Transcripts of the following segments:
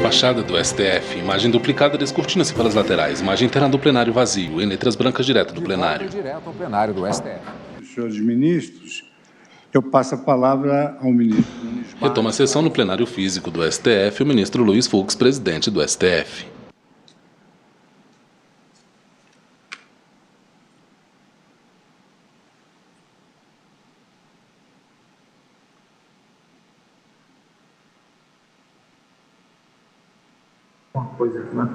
Fachada do STF, imagem duplicada descortina-se pelas laterais, imagem interna do plenário vazio, em letras brancas direto do plenário. Direto ao plenário do STF. Senhores ministros, eu passo a palavra ao ministro Nunes Marques. Retoma a sessão no plenário físico do STF o ministro Luiz Fux, presidente do STF. Uma coisa aqui na...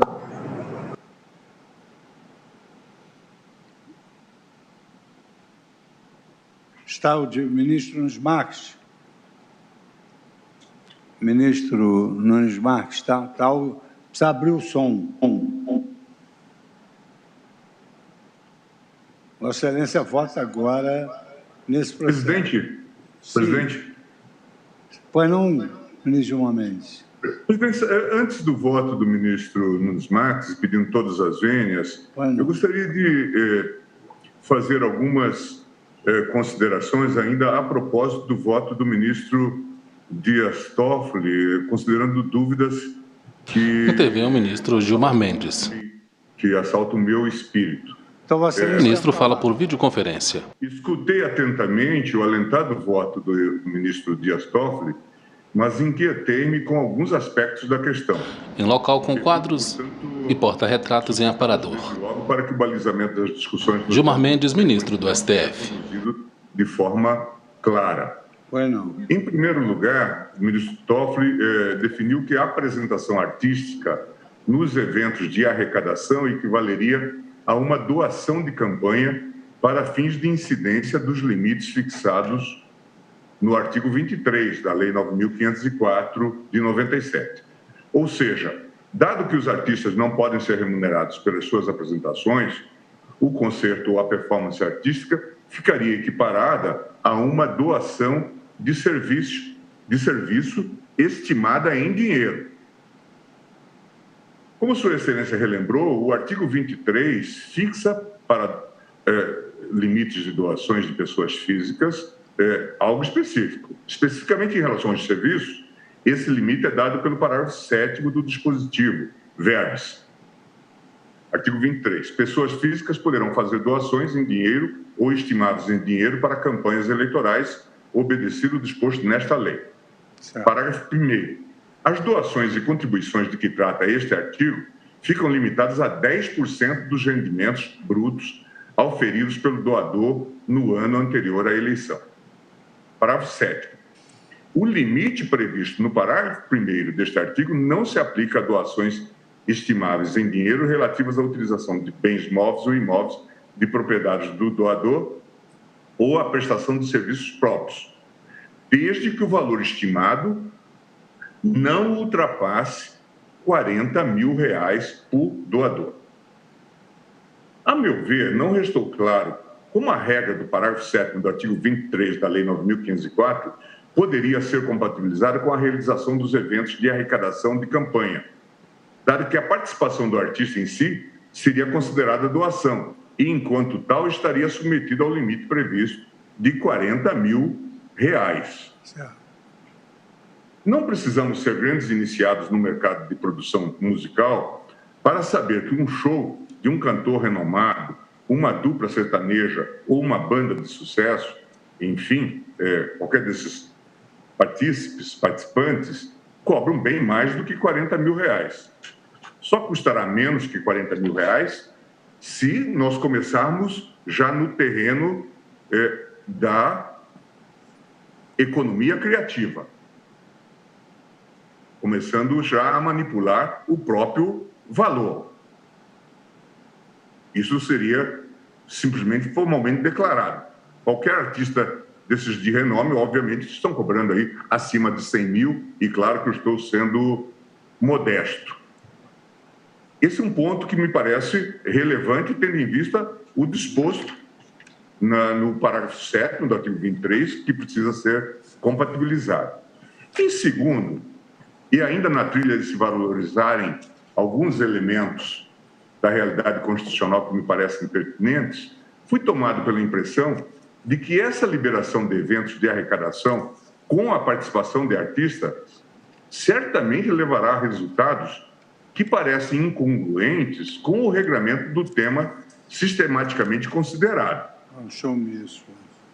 Está o ministro Nunes Marques. Ministro Nunes Marques, precisa abrir o som. Vossa Excelência vota agora nesse processo. Presidente. Pois não, ministro Gilmar Mendes. Presidente, antes do voto do ministro Nunes Marques, pedindo todas as vênias, eu gostaria de fazer algumas considerações ainda a propósito do voto do ministro Dias Toffoli, considerando dúvidas que... Intervém o ministro Gilmar Mendes. Que assaltam o meu espírito. Então, O ministro fala por videoconferência. Escutei atentamente o alentado voto do ministro Dias Toffoli, mas inquietei-me com alguns aspectos da questão. Em local com quadros e porta-retratos em aparador. Logo para que o balizamento das discussões... Gilmar Mendes, ministro do STF. De forma clara. Pois não. Em primeiro lugar, o ministro Toffoli definiu que a apresentação artística nos eventos de arrecadação equivaleria a uma doação de campanha para fins de incidência dos limites fixados no artigo 23 da Lei 9.504 de 97. Ou seja, dado que os artistas não podem ser remunerados pelas suas apresentações, o concerto ou a performance artística ficaria equiparada a uma doação de serviço estimada em dinheiro. Como Sua Excelência relembrou, o artigo 23 fixa para limites de doações de pessoas físicas algo específico. Especificamente em relação aos serviços, esse limite é dado pelo parágrafo 7º do dispositivo, verbis. Artigo 23. Pessoas físicas poderão fazer doações em dinheiro ou estimados em dinheiro para campanhas eleitorais, obedecido o disposto nesta lei. Certo. Parágrafo 1º. As doações e contribuições de que trata este artigo ficam limitadas a 10% dos rendimentos brutos auferidos pelo doador no ano anterior à eleição. Parágrafo 7º. O limite previsto no parágrafo 1º deste artigo não se aplica a doações estimáveis em dinheiro relativas à utilização de bens móveis ou imóveis de propriedades do doador ou à prestação de serviços próprios, desde que o valor estimado não ultrapasse R$40 mil por doador. A meu ver, não restou claro como a regra do parágrafo 7º do artigo 23 da Lei 9.504 poderia ser compatibilizada com a realização dos eventos de arrecadação de campanha, dado que a participação do artista em si seria considerada doação e, enquanto tal, estaria submetida ao limite previsto de R$40 mil. Certo. Não precisamos ser grandes iniciados no mercado de produção musical para saber que um show de um cantor renomado, uma dupla sertaneja ou uma banda de sucesso, enfim, qualquer desses participantes, cobram bem mais do que R$40 mil. Só custará menos que R$40 mil se nós começarmos já no terreno da economia criativa, começando já a manipular o próprio valor. Isso seria simplesmente formalmente declarado. Qualquer artista desses de renome, obviamente, estão cobrando aí acima de 100 mil, e claro que eu estou sendo modesto. Esse é um ponto que me parece relevante, tendo em vista o disposto no parágrafo 7º do artigo 23, que precisa ser compatibilizado. Em segundo, e ainda na trilha de se valorizarem alguns elementos da realidade constitucional que me parecem pertinentes, fui tomado pela impressão de que essa liberação de eventos de arrecadação com a participação de artistas certamente levará a resultados que parecem incongruentes com o regramento do tema sistematicamente considerado.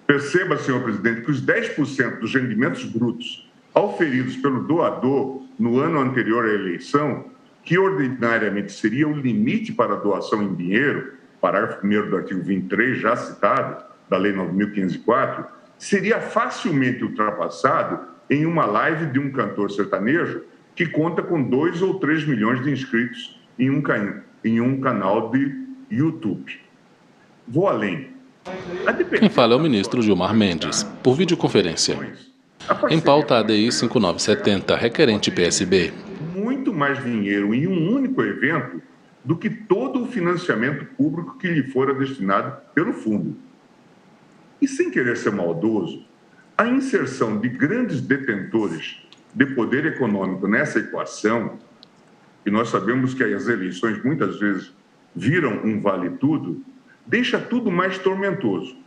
Perceba, senhor presidente, que os 10% dos rendimentos brutos auferidos pelo doador no ano anterior à eleição, que ordinariamente seria o limite para a doação em dinheiro, parágrafo 1º do artigo 23, já citado, da Lei 9.504, seria facilmente ultrapassado em uma live de um cantor sertanejo que conta com 2 ou 3 milhões de inscritos em um canal de YouTube. Vou além. Quem fala é o ministro Gilmar Mendes, por videoconferência. Em pauta ADI 5970, requerente PSB. Muito mais dinheiro em um único evento do que todo o financiamento público que lhe fora destinado pelo fundo. E sem querer ser maldoso, a inserção de grandes detentores de poder econômico nessa equação, e nós sabemos que as eleições muitas vezes viram um vale-tudo, deixa tudo mais tormentoso.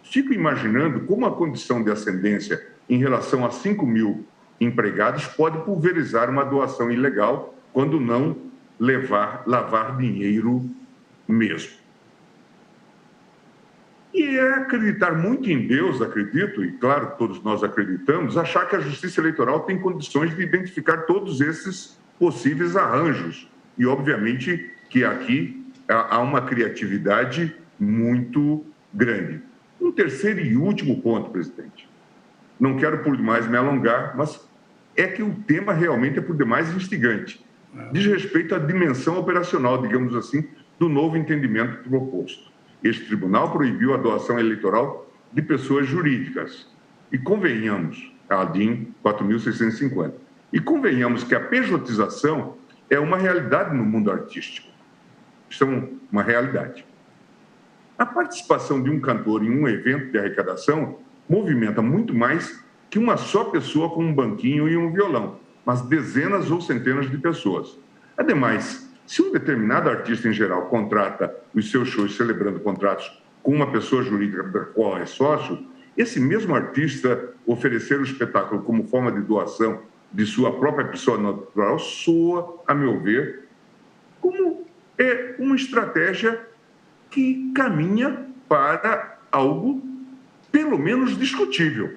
Fico imaginando como a condição de ascendência em relação a 5 mil empregados pode pulverizar uma doação ilegal quando não lavar dinheiro mesmo. E é acreditar muito em Deus, acredito, e claro, todos nós acreditamos, achar que a Justiça Eleitoral tem condições de identificar todos esses possíveis arranjos. E, obviamente, que aqui há uma criatividade muito grande. Um terceiro e último ponto, presidente. Não quero por demais me alongar, mas é que o tema realmente é por demais instigante. Diz respeito à dimensão operacional, digamos assim, do novo entendimento proposto. Este tribunal proibiu a doação eleitoral de pessoas jurídicas. E convenhamos, a ADIM 4.650, e convenhamos que a pejotização é uma realidade no mundo artístico. Isso é uma realidade. A participação de um cantor em um evento de arrecadação movimenta muito mais que uma só pessoa com um banquinho e um violão, mas dezenas ou centenas de pessoas. Ademais, se um determinado artista em geral contrata os seus shows celebrando contratos com uma pessoa jurídica da qual é sócio, esse mesmo artista oferecer o espetáculo como forma de doação de sua própria pessoa natural soa, a meu ver, como uma estratégia que caminha para algo pelo menos discutível.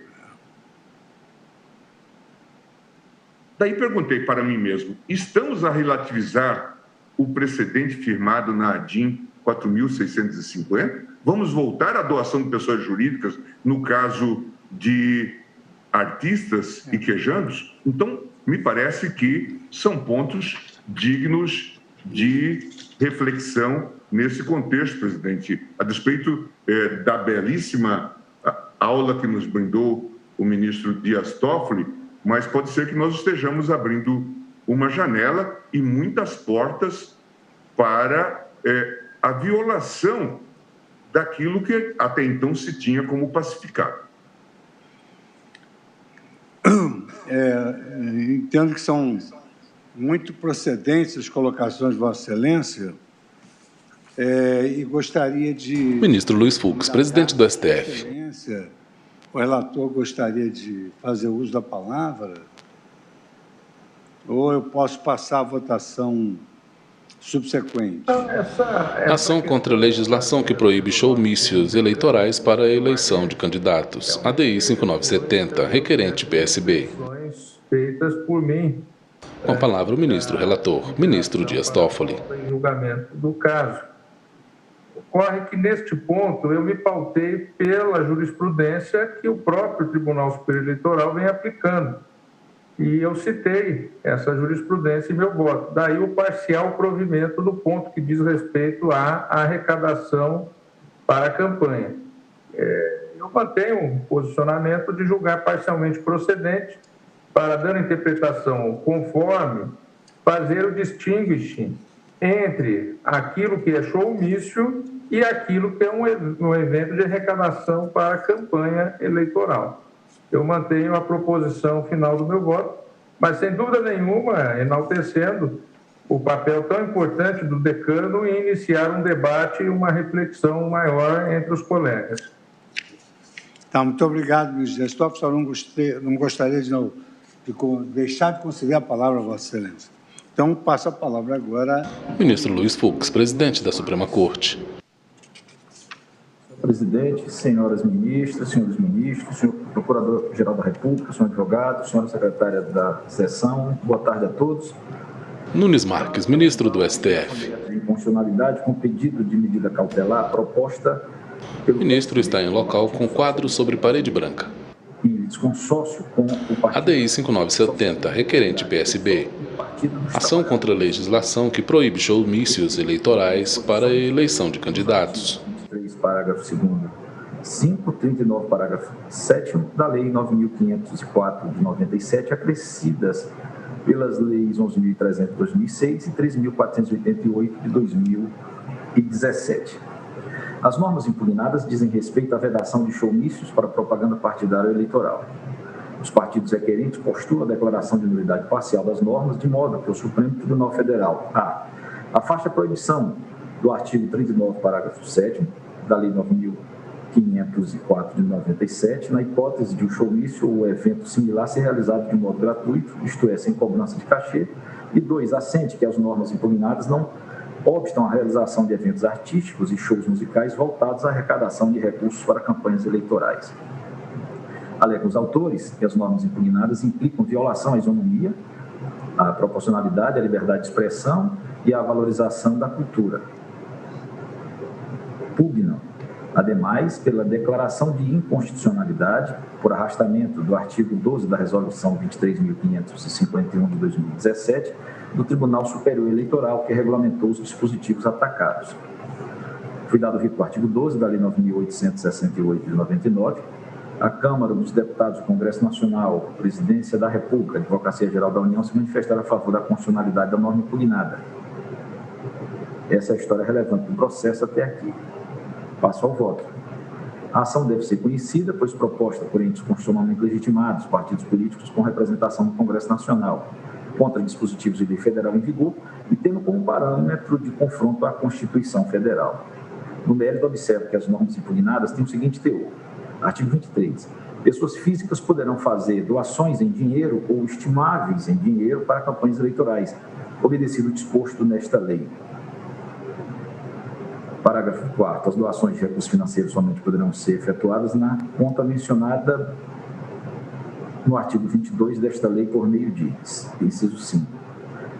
Daí perguntei para mim mesmo, estamos a relativizar o precedente firmado na ADIM 4.650? Vamos voltar à doação de pessoas jurídicas no caso de artistas e quejandos? Então, me parece que são pontos dignos de reflexão nesse contexto, presidente. A despeito da belíssima aula que nos brindou o ministro Dias Toffoli, mas pode ser que nós estejamos abrindo uma janela e muitas portas para a violação daquilo que até então se tinha como pacificado. Entendo que são muito procedentes as colocações de Vossa Excelência e gostaria de... Ministro Luiz Fux, presidente do STF. O relator gostaria de fazer uso da palavra? Ou eu posso passar a votação subsequente? Ação contra a legislação que proíbe showmícios eleitorais para a eleição de candidatos. ADI 5970, requerente PSB. Feitas por mim. Com a palavra o ministro relator, ministro Dias Toffoli. Em julgamento do caso. Ocorre que, neste ponto, eu me pautei pela jurisprudência que o próprio Tribunal Superior Eleitoral vem aplicando. E eu citei essa jurisprudência em meu voto. Daí o parcial provimento do ponto que diz respeito à arrecadação para a campanha. Eu mantenho um posicionamento de julgar parcialmente procedente para, dando interpretação conforme, fazer o distinguishing entre aquilo que é showmício e aquilo que é um evento de arrecadação para a campanha eleitoral. Eu mantenho a proposição final do meu voto, mas, sem dúvida nenhuma, enaltecendo o papel tão importante do decano em iniciar um debate e uma reflexão maior entre os colegas. Tá, muito obrigado, ministro Dias Toffoli. Só não gostaria de deixar de conceder a palavra a Vossa Excelência. Então, passo a palavra agora. Ministro Luiz Fux, presidente da Suprema Corte. Presidente, senhoras ministras, senhores ministros, senhor Procurador-Geral da República, senhor advogado, senhora secretária da sessão, boa tarde a todos. Nunes Marques, ministro do STF. Inconstitucionalidade com pedido de medida cautelar proposta O ministro está em local com quadro sobre parede branca. em consórcio com o partido. ADI 5970, requerente PSB. Ação contra a legislação que proíbe showmícios eleitorais para a eleição de candidatos. 23, parágrafo 2º, 5, 39, parágrafo 7º da Lei 9.504 de 97, acrescidas pelas leis 11.300 de 2006 e 13.488 de 2017. As normas impugnadas dizem respeito à vedação de showmícios para propaganda partidária eleitoral. Os partidos requerentes postulam a declaração de nulidade parcial das normas, de modo que o Supremo Tribunal Federal afaste a proibição do artigo 39, parágrafo 7º da Lei 9.504 de 97, na hipótese de um showmício ou evento similar ser realizado de modo gratuito, isto é, sem cobrança de cachê, e 2, assente que as normas impugnadas não obstam a realização de eventos artísticos e shows musicais voltados à arrecadação de recursos para campanhas eleitorais. Alegam os autores que as normas impugnadas implicam violação à isonomia, à proporcionalidade, à liberdade de expressão e à valorização da cultura. Pugnam, ademais, pela declaração de inconstitucionalidade por arrastamento do artigo 12 da Resolução 23.551 de 2017 do Tribunal Superior Eleitoral, que regulamentou os dispositivos atacados. Foi dado rito ao artigo 12 da Lei 9.868 de 99, a Câmara dos Deputados do Congresso Nacional, Presidência da República, Advocacia Geral da União se manifestaram a favor da constitucionalidade da norma impugnada. Essa é a história relevante do processo até aqui. Passo ao voto. A ação deve ser conhecida, pois proposta por entes constitucionalmente legitimados, partidos políticos com representação no Congresso Nacional, contra dispositivos de lei federal em vigor e tendo como parâmetro de confronto à Constituição Federal. No mérito, observo que as normas impugnadas têm o seguinte teor. Artigo 23. Pessoas físicas poderão fazer doações em dinheiro ou estimáveis em dinheiro para campanhas eleitorais, obedecido o disposto nesta lei. Parágrafo 4º. As doações de recursos financeiros somente poderão ser efetuadas na conta mencionada no artigo 22 desta lei por meio de, inciso 5,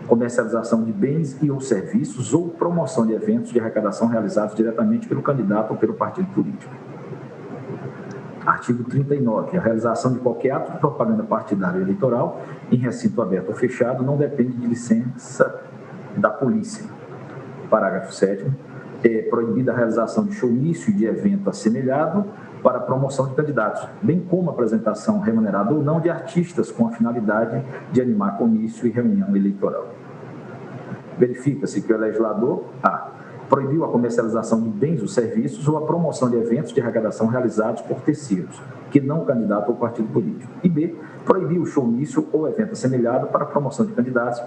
comercialização de bens e ou serviços ou promoção de eventos de arrecadação realizados diretamente pelo candidato ou pelo partido político. Artigo 39. A realização de qualquer ato de propaganda partidária ou eleitoral em recinto aberto ou fechado não depende de licença da polícia. Parágrafo 7º. É proibida a realização de showmício e de evento assemelhado para a promoção de candidatos, bem como a apresentação remunerada ou não de artistas com a finalidade de animar comício e reunião eleitoral. Verifica-se que o legislador proibiu a comercialização de bens ou serviços ou a promoção de eventos de arrecadação realizados por terceiros, que não o candidato ou partido político. E B, proibiu o showmício ou evento assemelhado para a promoção de candidatos,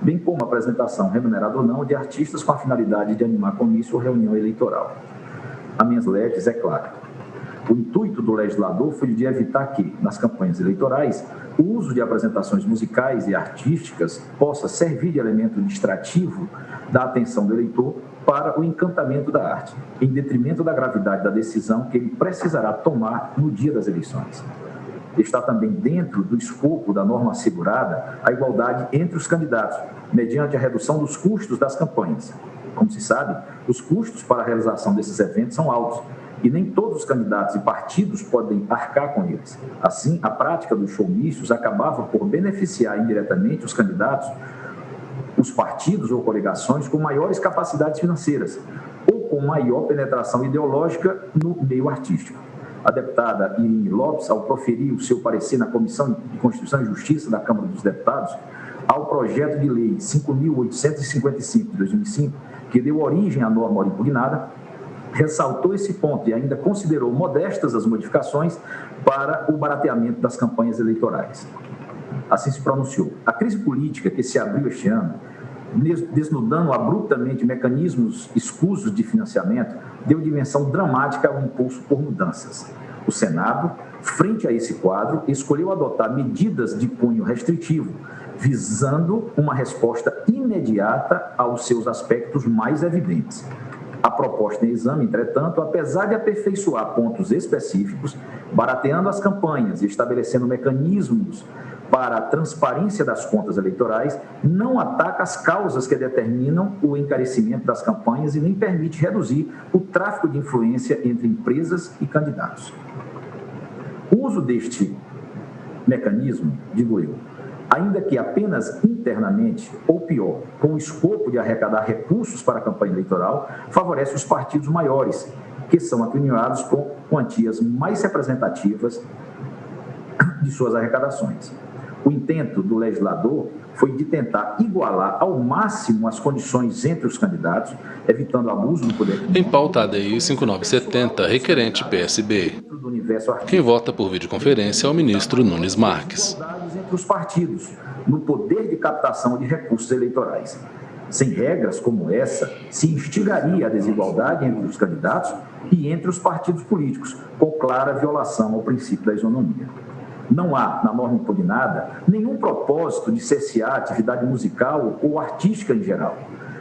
bem como a apresentação remunerada ou não de artistas com a finalidade de animar comício ou reunião eleitoral. A minhas leges, é claro. O intuito do legislador foi de evitar que, nas campanhas eleitorais, o uso de apresentações musicais e artísticas possa servir de elemento distrativo da atenção do eleitor para o encantamento da arte, em detrimento da gravidade da decisão que ele precisará tomar no dia das eleições. Está também dentro do escopo da norma assegurada a igualdade entre os candidatos, mediante a redução dos custos das campanhas. Como se sabe, os custos para a realização desses eventos são altos, e nem todos os candidatos e partidos podem arcar com eles. Assim, a prática dos showmícios acabava por beneficiar indiretamente os candidatos, os partidos ou coligações com maiores capacidades financeiras ou com maior penetração ideológica no meio artístico. A deputada Irine Lopes, ao proferir o seu parecer na Comissão de Constituição e Justiça da Câmara dos Deputados, ao projeto de lei 5.855 de 2005, que deu origem à norma impugnada, ressaltou esse ponto e ainda considerou modestas as modificações para o barateamento das campanhas eleitorais. Assim se pronunciou. A crise política que se abriu este ano, desnudando abruptamente mecanismos escusos de financiamento, deu dimensão dramática ao impulso por mudanças. O Senado frente a esse quadro, escolheu adotar medidas de cunho restritivo, visando uma resposta imediata aos seus aspectos mais evidentes. A proposta em exame, entretanto, apesar de aperfeiçoar pontos específicos, barateando as campanhas e estabelecendo mecanismos para a transparência das contas eleitorais, não ataca as causas que determinam o encarecimento das campanhas e nem permite reduzir o tráfico de influência entre empresas e candidatos. O uso deste mecanismo, digo eu, ainda que apenas internamente, ou pior, com o escopo de arrecadar recursos para a campanha eleitoral, favorece os partidos maiores, que são acriminados com quantias mais representativas de suas arrecadações. O intento do legislador foi de tentar igualar ao máximo as condições entre os candidatos, evitando abuso do poder. Em pauta ADI 5970, requerente PSB. Quem vota por videoconferência é o ministro Nunes Marques. Entre os partidos, no poder de captação de recursos eleitorais. Sem regras como essa, se instigaria a desigualdade entre os candidatos e entre os partidos políticos, com clara violação ao princípio da isonomia. Não há, na norma impugnada, nenhum propósito de cessear a atividade musical ou artística em geral.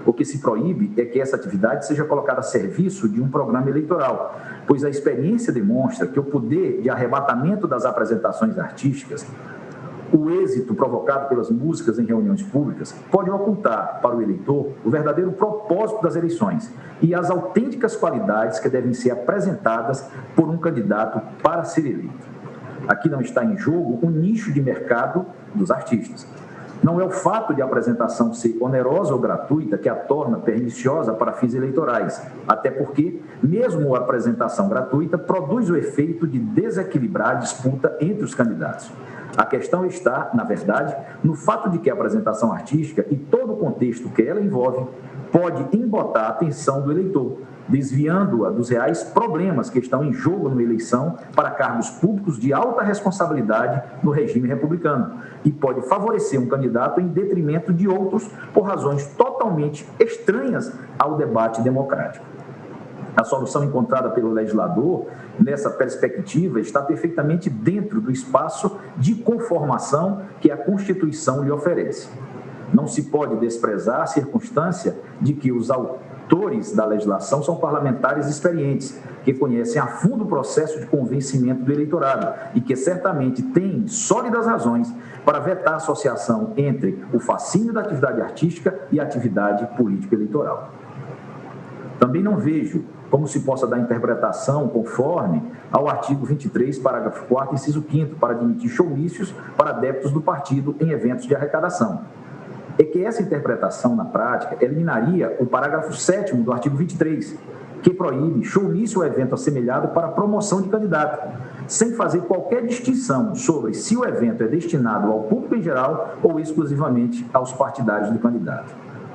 O que se proíbe é que essa atividade seja colocada a serviço de um programa eleitoral, pois a experiência demonstra que o poder de arrebatamento das apresentações artísticas, o êxito provocado pelas músicas em reuniões públicas, pode ocultar para o eleitor o verdadeiro propósito das eleições e as autênticas qualidades que devem ser apresentadas por um candidato para ser eleito. Aqui não está em jogo o nicho de mercado dos artistas. Não é o fato de a apresentação ser onerosa ou gratuita que a torna perniciosa para fins eleitorais, até porque, mesmo a apresentação gratuita, produz o efeito de desequilibrar a disputa entre os candidatos. A questão está, na verdade, no fato de que a apresentação artística e todo o contexto que ela envolve pode embotar a atenção do eleitor, desviando-a dos reais problemas que estão em jogo numa eleição para cargos públicos de alta responsabilidade no regime republicano e pode favorecer um candidato em detrimento de outros por razões totalmente estranhas ao debate democrático. A solução encontrada pelo legislador nessa perspectiva está perfeitamente dentro do espaço de conformação que a Constituição lhe oferece. Não se pode desprezar a circunstância de que os autores da legislação são parlamentares experientes, que conhecem a fundo o processo de convencimento do eleitorado e que certamente têm sólidas razões para vetar a associação entre o fascínio da atividade artística e a atividade político-eleitoral. Também não vejo como se possa dar interpretação conforme ao artigo 23, parágrafo 4º, inciso 5º, para admitir showmícios para adeptos do partido em eventos de arrecadação. É que essa interpretação, na prática, eliminaria o parágrafo 7º do artigo 23, que proíbe showmício ou evento assemelhado para promoção de candidato, sem fazer qualquer distinção sobre se o evento é destinado ao público em geral ou exclusivamente aos partidários do candidato.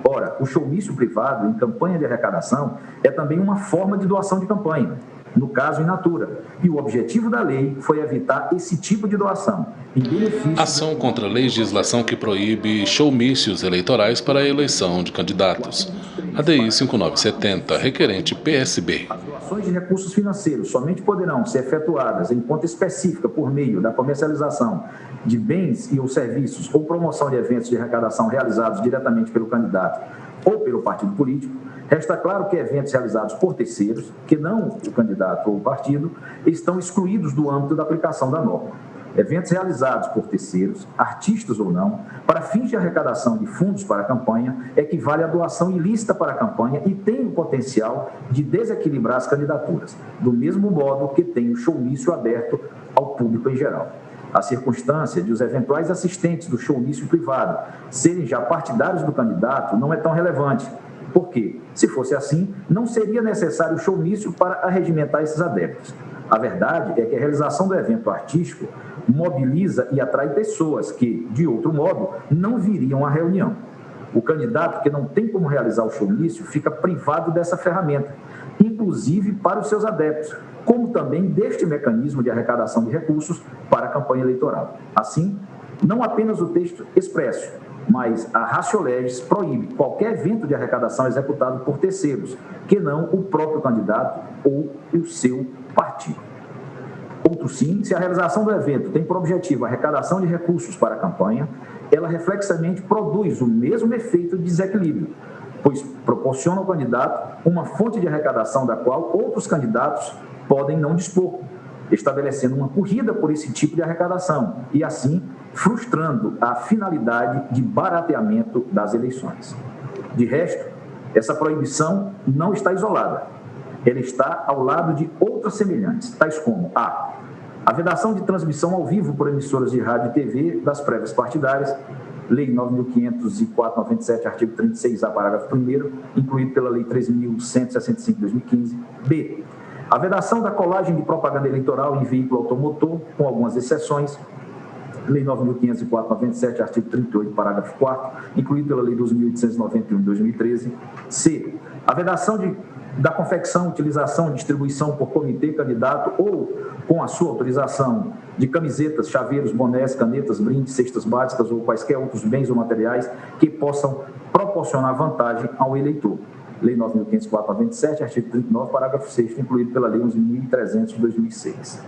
Ora, o showmício privado em campanha de arrecadação é também uma forma de doação de campanha, no caso in natura, e o objetivo da lei foi evitar esse tipo de doação, em benefício... Ação contra a legislação que proíbe showmícios eleitorais para a eleição de candidatos. ADI 5970, requerente PSB. As doações de recursos financeiros somente poderão ser efetuadas em conta específica por meio da comercialização de bens e ou serviços ou promoção de eventos de arrecadação realizados diretamente pelo candidato ou pelo partido político. Resta claro que eventos realizados por terceiros, que não o candidato ou o partido, estão excluídos do âmbito da aplicação da norma. Eventos realizados por terceiros, artistas ou não, para fins de arrecadação de fundos para a campanha, equivale à doação ilícita para a campanha e tem o potencial de desequilibrar as candidaturas, do mesmo modo que tem o showmício aberto ao público em geral. A circunstância de os eventuais assistentes do showmício privado serem já partidários do candidato não é tão relevante, porque, se fosse assim, não seria necessário o showmício para arregimentar esses adeptos. A verdade é que a realização do evento artístico mobiliza e atrai pessoas que, de outro modo, não viriam à reunião. O candidato que não tem como realizar o showmício fica privado dessa ferramenta, inclusive para os seus adeptos, como também deste mecanismo de arrecadação de recursos para a campanha eleitoral. Assim, não apenas o texto expresso, mas a ratio legis proíbe qualquer evento de arrecadação executado por terceiros, que não o próprio candidato ou o seu partido. Outro sim, se a realização do evento tem por objetivo a arrecadação de recursos para a campanha, ela reflexamente produz o mesmo efeito de desequilíbrio, pois proporciona ao candidato uma fonte de arrecadação da qual outros candidatos podem não dispor, estabelecendo uma corrida por esse tipo de arrecadação e, assim, frustrando a finalidade de barateamento das eleições. De resto, essa proibição não está isolada. Ela está ao lado de outras semelhantes, tais como a vedação de transmissão ao vivo por emissoras de rádio e TV das prévias partidárias, Lei 9.504/97, artigo 36A, parágrafo 1º, incluído pela Lei 13.165 de 2015. B. A vedação da colagem de propaganda eleitoral em veículo automotor, com algumas exceções, Lei 9.504/97, artigo 38, parágrafo 4º, incluído pela Lei 12.891 de 2013. C. A vedação da confecção, utilização, distribuição por comitê, candidato ou com a sua autorização de camisetas, chaveiros, bonés, canetas, brindes, cestas básicas ou quaisquer outros bens ou materiais que possam proporcionar vantagem ao eleitor. Lei 9.504/97, artigo 39, parágrafo 6º, incluído pela Lei 11.300 de 2006.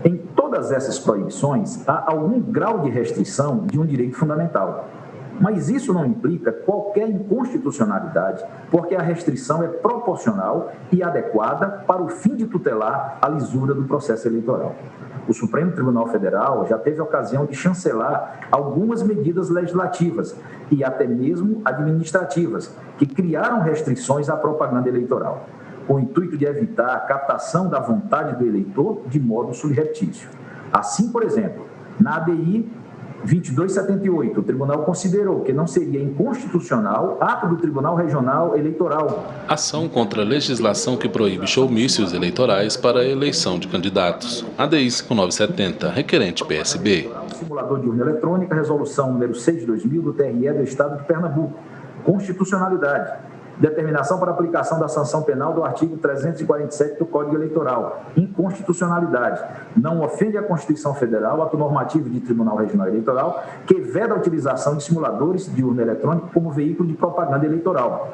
Em todas essas proibições, há algum grau de restrição de um direito fundamental. Mas isso não implica qualquer inconstitucionalidade, porque a restrição é proporcional e adequada para o fim de tutelar a lisura do processo eleitoral. O Supremo Tribunal Federal já teve a ocasião de chancelar algumas medidas legislativas e até mesmo administrativas que criaram restrições à propaganda eleitoral, com o intuito de evitar a captação da vontade do eleitor de modo subreptício. Assim, por exemplo, na ADI 2278, o tribunal considerou que não seria inconstitucional ato do Tribunal Regional Eleitoral. Ação contra a legislação que proíbe showmícios eleitorais para a eleição de candidatos. ADI 5970, requerente PSB. Simulador de urna eletrônica, resolução número 6 de 2000 do TRE do Estado de Pernambuco. Constitucionalidade. Determinação para aplicação da sanção penal do artigo 347 do Código Eleitoral. Inconstitucionalidade. Não ofende a Constituição Federal, ato normativo de Tribunal Regional Eleitoral, que veda a utilização de simuladores de urna eletrônica como veículo de propaganda eleitoral.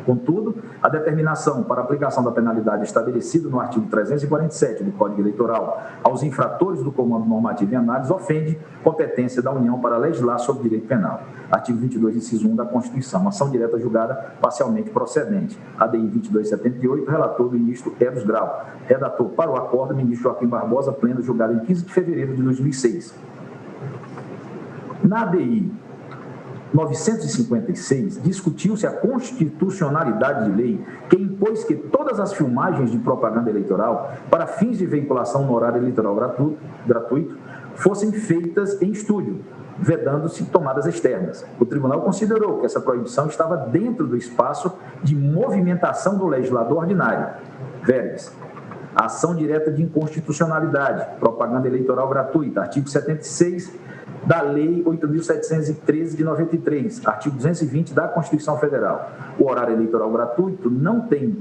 Contudo, a determinação para aplicação da penalidade estabelecida no artigo 347 do Código Eleitoral aos infratores do comando normativo em análise ofende competência da União para legislar sobre direito penal. Artigo 22, inciso 1 da Constituição. Ação direta julgada parcialmente procedente. ADI 2278, relator do ministro Eros Grau. Redator para o acordo, ministro Joaquim Barbosa, pleno julgado em 15 de fevereiro de 2006. Na ADI 956, discutiu-se a constitucionalidade de lei que impôs que todas as filmagens de propaganda eleitoral para fins de veiculação no horário eleitoral gratuito fossem feitas em estúdio, vedando-se tomadas externas. O tribunal considerou que essa proibição estava dentro do espaço de movimentação do legislador ordinário. Verbes. Ação direta de inconstitucionalidade, propaganda eleitoral gratuita, artigo 76 da Lei 8.713 de 93, artigo 220 da Constituição Federal. O horário eleitoral gratuito não tem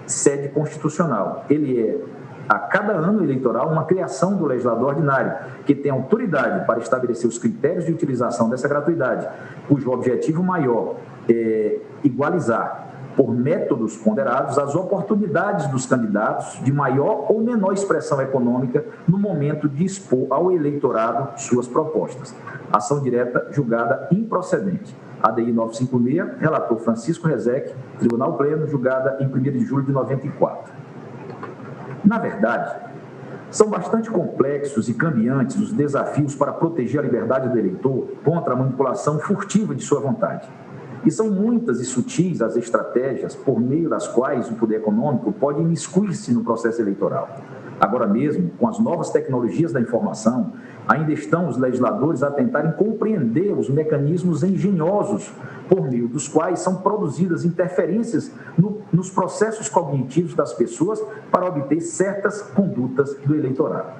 sede constitucional. Ele é, a cada ano eleitoral, uma criação do legislador ordinário, que tem autoridade para estabelecer os critérios de utilização dessa gratuidade, cujo objetivo maior é igualizar, por métodos ponderados, as oportunidades dos candidatos de maior ou menor expressão econômica no momento de expor ao eleitorado suas propostas. Ação direta julgada improcedente. ADI 956, relator Francisco Rezec, Tribunal Pleno, julgada em 1º de julho de 94. Na verdade, são bastante complexos e cambiantes os desafios para proteger a liberdade do eleitor contra a manipulação furtiva de sua vontade. E são muitas e sutis as estratégias por meio das quais o poder econômico pode imiscuir-se no processo eleitoral. Agora mesmo, com as novas tecnologias da informação, ainda estão os legisladores a tentarem compreender os mecanismos engenhosos por meio dos quais são produzidas interferências nos processos cognitivos das pessoas para obter certas condutas do eleitorado.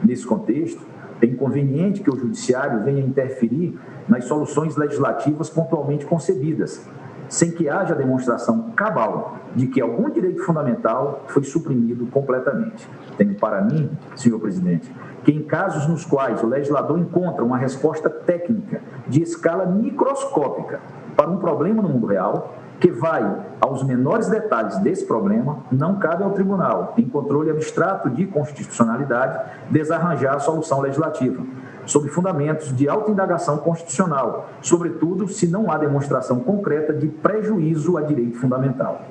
Nesse contexto, é inconveniente que o judiciário venha interferir nas soluções legislativas pontualmente concebidas, sem que haja demonstração cabal de que algum direito fundamental foi suprimido completamente. Tenho para mim, senhor presidente, que em casos nos quais o legislador encontra uma resposta técnica de escala microscópica para um problema no mundo real, que vai aos menores detalhes desse problema, não cabe ao tribunal, em controle abstrato de constitucionalidade, desarranjar a solução legislativa, sob fundamentos de autoindagação constitucional, sobretudo se não há demonstração concreta de prejuízo a direito fundamental.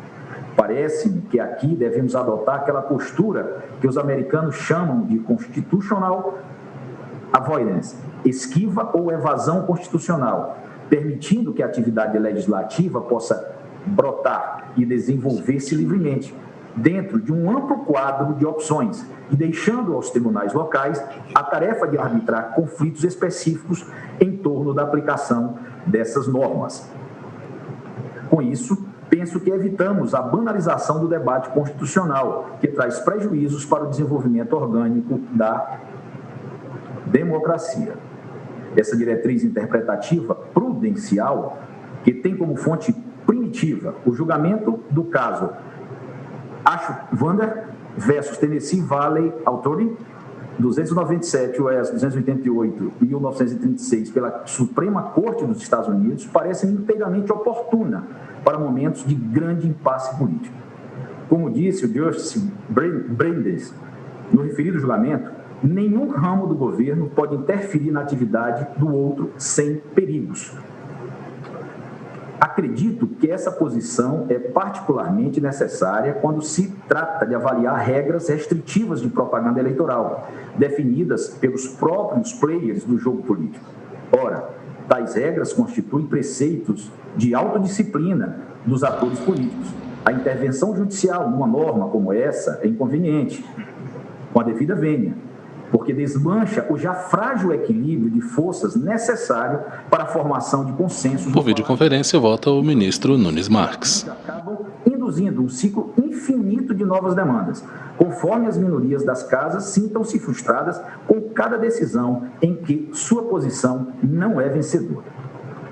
Parece-me que aqui devemos adotar aquela postura que os americanos chamam de constitutional avoidance, esquiva ou evasão constitucional, permitindo que a atividade legislativa possa brotar e desenvolver-se livremente, dentro de um amplo quadro de opções, e deixando aos tribunais locais a tarefa de arbitrar conflitos específicos em torno da aplicação dessas normas. Com isso, penso que evitamos a banalização do debate constitucional, que traz prejuízos para o desenvolvimento orgânico da democracia. Essa diretriz interpretativa prudencial, que tem como fonte primitiva o julgamento do caso Ashwander versus Tennessee Valley Authority, 297 US 288 e 1936 pela Suprema Corte dos Estados Unidos, parece inteiramente oportuna para momentos de grande impasse político. Como disse o Justice Brandeis, no referido julgamento, nenhum ramo do governo pode interferir na atividade do outro sem perigos. Acredito que essa posição é particularmente necessária quando se trata de avaliar regras restritivas de propaganda eleitoral, definidas pelos próprios players do jogo político. Ora, tais regras constituem preceitos de autodisciplina dos atores políticos. A intervenção judicial numa norma como essa é inconveniente, com a devida vênia, porque desmancha o já frágil equilíbrio de forças necessário para a formação de consensos. Por videoconferência, volta o ministro Nunes Marques. Acabam induzindo um ciclo infinito de novas demandas, conforme as minorias das casas sintam-se frustradas com cada decisão em que sua posição não é vencedora.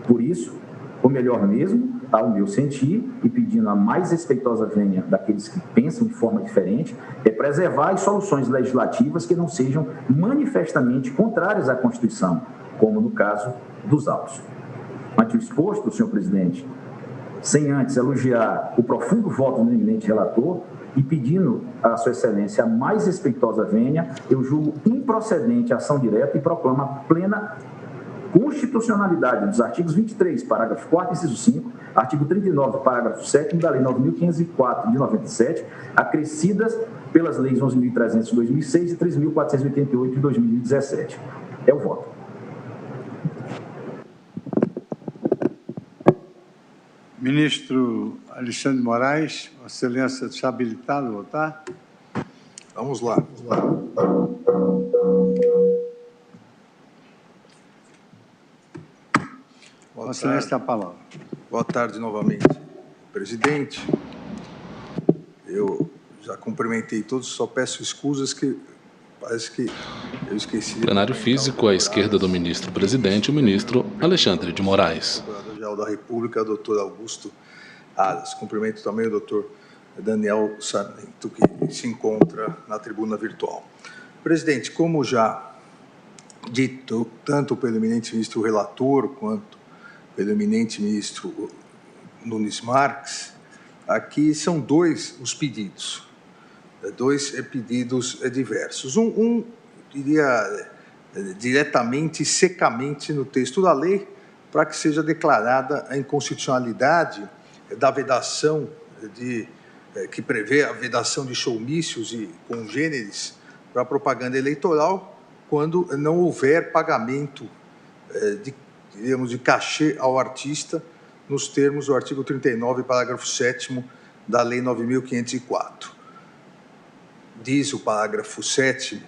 Por isso, o melhor mesmo, ao meu sentir, e pedindo a mais respeitosa vênia daqueles que pensam de forma diferente, é preservar as soluções legislativas que não sejam manifestamente contrárias à Constituição, como no caso dos autos. Ante o exposto, senhor presidente, sem antes elogiar o profundo voto do eminente relator e pedindo a sua excelência a mais respeitosa vênia, eu julgo improcedente a ação direta e proclamo a plena constitucionalidade dos artigos 23, parágrafo 4º, inciso 5, artigo 39, parágrafo 7º da Lei 9.504 de 97, acrescidas pelas leis 11.300 de 2006 e 3.488 de 2017. É o voto. Ministro Alexandre de Moraes, Vossa Excelência está habilitado a votar? Vamos lá. Vossa Excelência tem a palavra. Boa tarde novamente, presidente. Eu já cumprimentei todos, só peço escusas que parece que eu esqueci. Plenário físico à esquerda do ministro-presidente, o ministro Alexandre de Moraes. Procurador-Geral da República, doutor Augusto Aras. Cumprimento também o doutor Daniel Sarmento, que se encontra na tribuna virtual. Presidente, como já dito tanto pelo eminente ministro relator quanto pelo eminente ministro Nunes Marques, aqui são dois os pedidos, dois pedidos diversos. Um diria diretamente, secamente no texto da lei, para que seja declarada a inconstitucionalidade da vedação que prevê a vedação de showmícios e congêneres para propaganda eleitoral, quando não houver pagamento de cachê ao artista, nos termos do artigo 39, parágrafo 7º da Lei 9.504. Diz o parágrafo 7º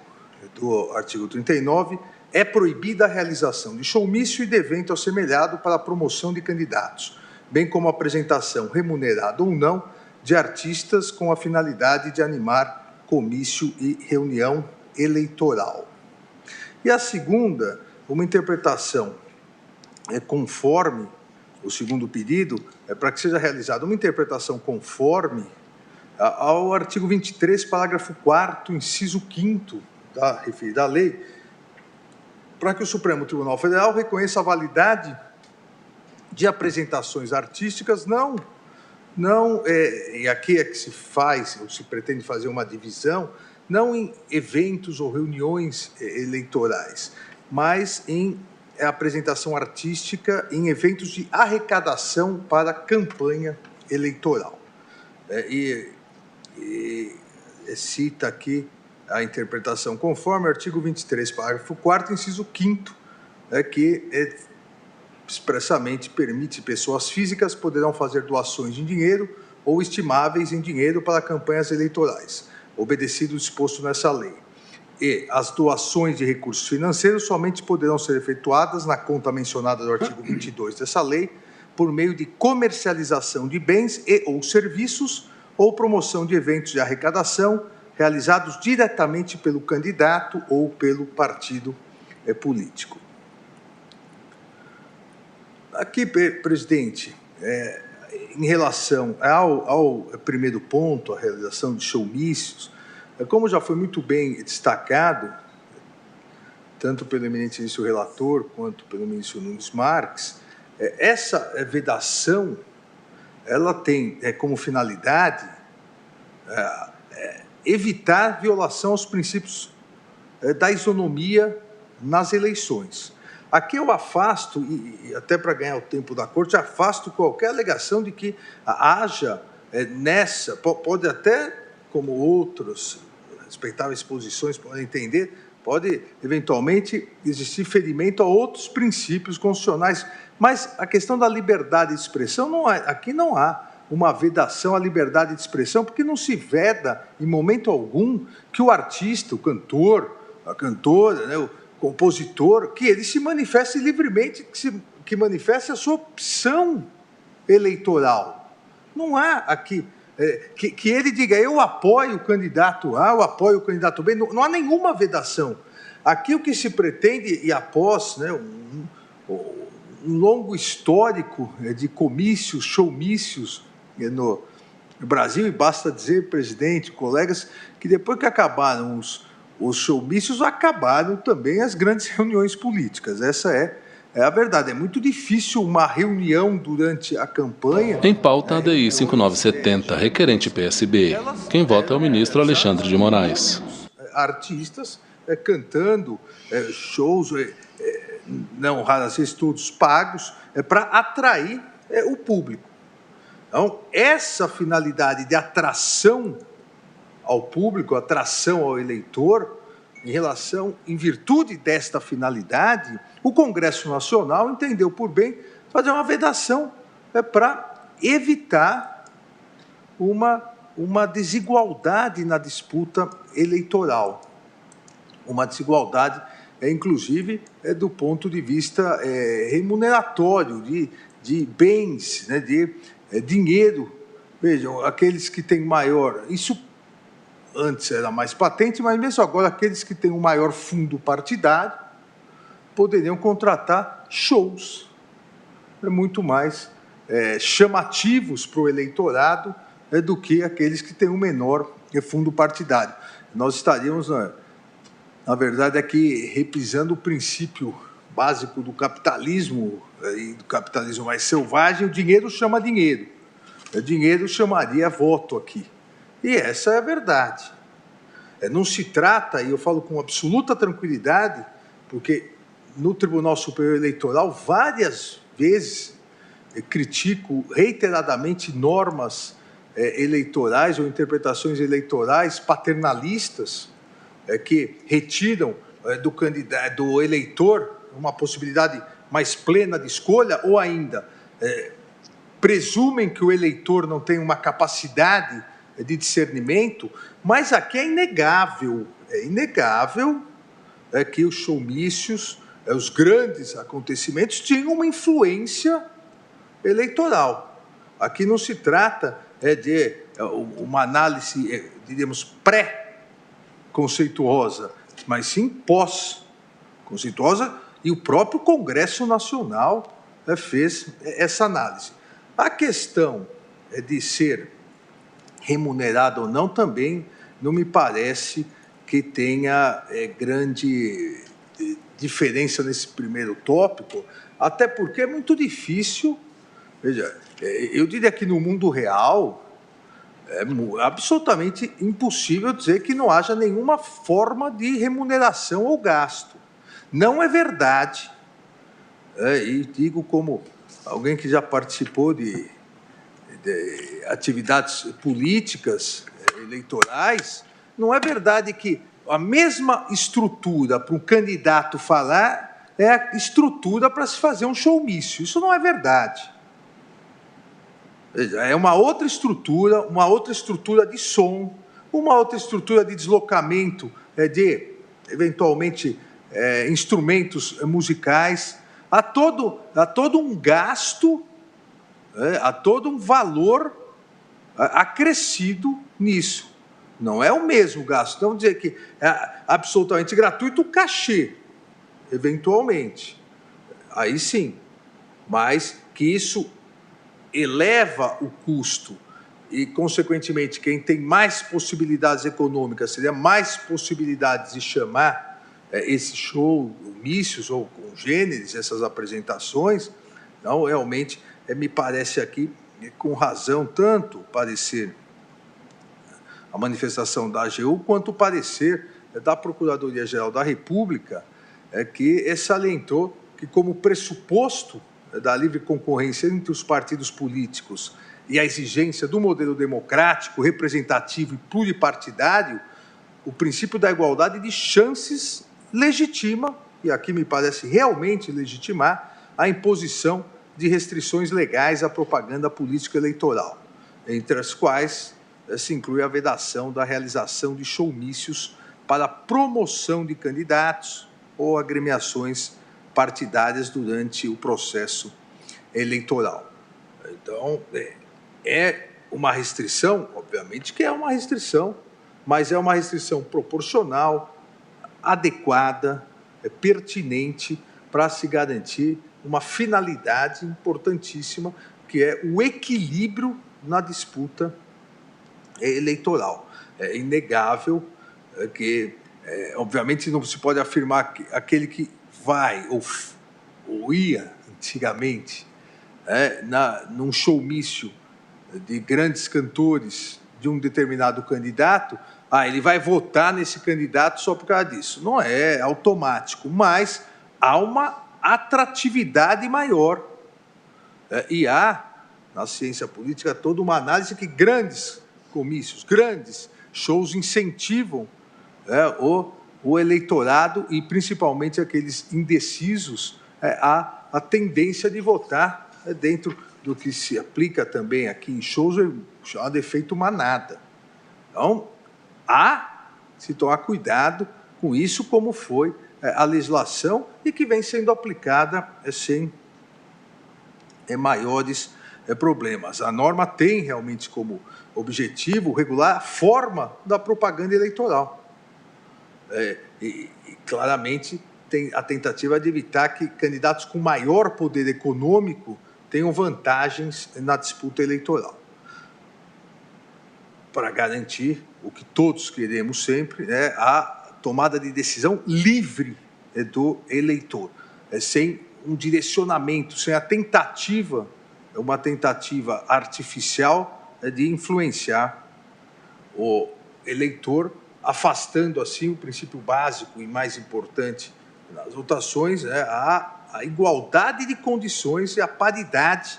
do artigo 39, é proibida a realização de showmício e de evento assemelhado para a promoção de candidatos, bem como a apresentação, remunerada ou não, de artistas com a finalidade de animar comício e reunião eleitoral. E a segunda, uma interpretação conforme, o segundo pedido, é para que seja realizada uma interpretação conforme ao artigo 23, parágrafo 4º, inciso 5º da referida lei, para que o Supremo Tribunal Federal reconheça a validade de apresentações artísticas não não, e aqui é que se faz, ou se pretende fazer uma divisão, não em eventos ou reuniões eleitorais, mas em apresentação artística em eventos de arrecadação para campanha eleitoral. Cita aqui a interpretação conforme o artigo 23, parágrafo 4º, inciso 5º, que expressamente permite pessoas físicas poderão fazer doações em dinheiro ou estimáveis em dinheiro para campanhas eleitorais, obedecido o disposto nessa lei. E as doações de recursos financeiros somente poderão ser efetuadas na conta mencionada do artigo 22 dessa lei, por meio de comercialização de bens e ou serviços ou promoção de eventos de arrecadação realizados diretamente pelo candidato ou pelo partido político. Aqui, presidente, em relação ao primeiro ponto, a realização de showmícios, como já foi muito bem destacado, tanto pelo eminentíssimo relator quanto pelo ministro Nunes Marques, essa vedação, ela tem como finalidade evitar violação aos princípios da isonomia nas eleições. Aqui eu afasto, e até para ganhar o tempo da corte, afasto qualquer alegação de que haja nessa, pode até, como outras respeitáveis posições podem entender, pode eventualmente existir ferimento a outros princípios constitucionais, mas a questão da liberdade de expressão, aqui não há uma vedação à liberdade de expressão, porque não se veda, em momento algum, que o artista, o cantor, a cantora, né, o compositor, que ele se manifeste livremente, que manifeste a sua opção eleitoral. Não há aqui que ele diga, eu apoio o candidato A, eu apoio o candidato B, não há nenhuma vedação. Aqui o que se pretende, e após um longo histórico de comícios, showmícios no Brasil, e basta dizer, presidente, colegas, que depois que acabaram os showmícios, acabaram também as grandes reuniões políticas. Essa é a verdade. É muito difícil uma reunião durante a campanha. Em pauta, a ADI 5970, requerente PSB. Quem vota é o ministro Alexandre de Moraes. Artistas cantando shows, não raras vezes todos pagos, para atrair o público. Então, essa finalidade de atração ao público, atração ao eleitor, em virtude desta finalidade, o Congresso Nacional entendeu por bem fazer uma vedação para evitar uma desigualdade na disputa eleitoral. Uma desigualdade, inclusive, do ponto de vista remuneratório, de bens, né, de dinheiro. Vejam, aqueles que têm maior... Isso antes era mais patente, mas mesmo agora aqueles que têm um maior fundo partidário poderiam contratar shows muito mais chamativos para o eleitorado do que aqueles que têm um menor fundo partidário. Nós estaríamos, na verdade, aqui reprisando o princípio básico do capitalismo, e do capitalismo mais selvagem: o dinheiro chama dinheiro. O dinheiro chamaria voto aqui. E essa é a verdade. Não se trata, e eu falo com absoluta tranquilidade, porque no Tribunal Superior Eleitoral, várias vezes, critico reiteradamente normas eleitorais ou interpretações eleitorais paternalistas que retiram do eleitor uma possibilidade mais plena de escolha, ou ainda presumem que o eleitor não tem uma capacidade de discernimento, mas aqui é inegável que os showmícios, os grandes acontecimentos, tinham uma influência eleitoral. Aqui não se trata de uma análise, diríamos, pré-conceituosa, mas sim pós-conceituosa, e o próprio Congresso Nacional fez essa análise. A questão de ser remunerado ou não também não me parece que tenha grande diferença nesse primeiro tópico, até porque é muito difícil Veja, eu diria que no mundo real é absolutamente impossível dizer que não haja nenhuma forma de remuneração ou gasto. Não é verdade, e digo como alguém que já participou de atividades políticas eleitorais, não é verdade que a mesma estrutura para um candidato falar é a estrutura para se fazer um showmício. Isso não é verdade. É uma outra estrutura de som, uma outra estrutura de deslocamento de, eventualmente, instrumentos musicais. Há todo um gasto, há todo um valor acrescido nisso. Não é o mesmo gasto. Não dizer que é absolutamente gratuito o cachê, eventualmente. Aí sim. Mas que isso eleva o custo e, consequentemente, quem tem mais possibilidades econômicas teria mais possibilidades de chamar esse show, mícios ou congêneres, essas apresentações. Não, realmente, me parece aqui, com razão, tanto parecer a manifestação da AGU, quanto o parecer da Procuradoria-Geral da República, que salientou que, como pressuposto da livre concorrência entre os partidos políticos e a exigência do modelo democrático, representativo e pluripartidário, o princípio da igualdade de chances legitima, e aqui me parece realmente legitimar, a imposição de restrições legais à propaganda política eleitoral, entre as quais se inclui a vedação da realização de showmícios para promoção de candidatos ou agremiações partidárias durante o processo eleitoral. Então, é uma restrição, obviamente que é uma restrição, mas é uma restrição proporcional, adequada, pertinente para se garantir uma finalidade importantíssima, que é o equilíbrio na disputa eleitoral. É inegável que, obviamente, não se pode afirmar que aquele que vai ou ia antigamente num showmício de grandes cantores de um determinado candidato, ele vai votar nesse candidato só por causa disso. Não é automático, mas há uma atratividade maior. E há, na ciência política, toda uma análise que grandes comícios, grandes shows incentivam o eleitorado e, principalmente, aqueles indecisos a tendência de votar dentro do que se aplica também aqui em shows, chamado efeito manada. Então, há que se tomar cuidado com isso, como foi a legislação e que vem sendo aplicada sem maiores problemas. A norma tem realmente como objetivo regular a forma da propaganda eleitoral. E claramente tem a tentativa de evitar que candidatos com maior poder econômico tenham vantagens na disputa eleitoral. Para garantir o que todos queremos sempre, a tomada de decisão livre do eleitor, sem um direcionamento, sem a tentativa, uma tentativa artificial de influenciar o eleitor, afastando assim o princípio básico e mais importante nas votações, a igualdade de condições e a paridade